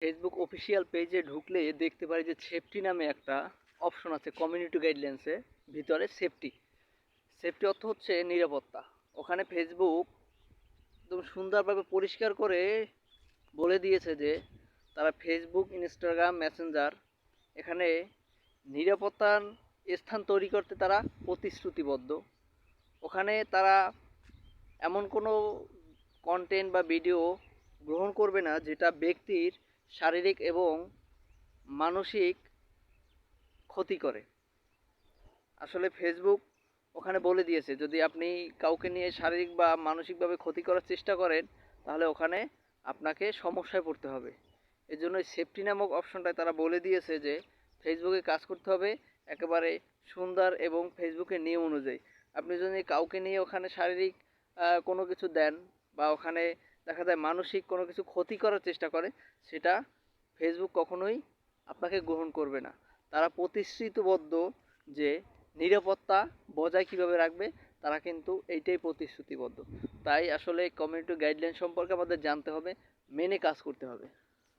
Facebook official পেজে ঢুকলে দেখতে পারি যে সেফটি নামে একটা অপশন আছে কমিউনিটি গাইডলাইন্সে ভিতরে সেফটি। সেফটি অর্থ হচ্ছে নিরাপত্তা। ওখানে ফেসবুক একদম সুন্দরভাবে পরিষ্কার করে বলে দিয়েছে যে তারা ফেসবুক, ইনস্টাগ্রাম, মেসেঞ্জার এখানে নিরাপত্তার স্থান তৈরি করতে তারা প্রতিশ্রুতিবদ্ধ। ওখানে তারা এমন কোনো কন্টেন্ট বা ভিডিও গ্রহণ করবে না যেটা ব্যক্তির শারীরিক এবং মানসিক ক্ষতি করে। আসলে ফেসবুক ওখানে বলে দিয়েছে যদি আপনি কাউকে নিয়ে শারীরিক বা মানসিকভাবে ক্ষতি করার চেষ্টা করেন তাহলে ওখানে আপনাকে সমস্যায় পড়তে হবে। এজন্য সেফটি নামক অপশনটায় তারা বলে দিয়েছে যে ফেসবুকে কাজ করতে হবে একেবারে সুন্দর এবং ফেসবুকের নিয়ম অনুযায়ী। আপনি যদি কাউকে নিয়ে ওখানে শারীরিক কোনো কিছু দেন বা ওখানে দেখা যায় মানসিক কোনো কিছু ক্ষতি করার চেষ্টা করে, সেটা ফেসবুক কখনোই আপনাকে গ্রহণ করবে না। তারা প্রতিশ্রুতিবদ্ধ যে নিরাপত্তা বজায় কীভাবে রাখবে, তারা কিন্তু এইটাই প্রতিশ্রুতিবদ্ধ। তাই আসলে কমিউনিটি গাইডলাইন সম্পর্কে আমাদের জানতে হবে, মেনে কাজ করতে হবে।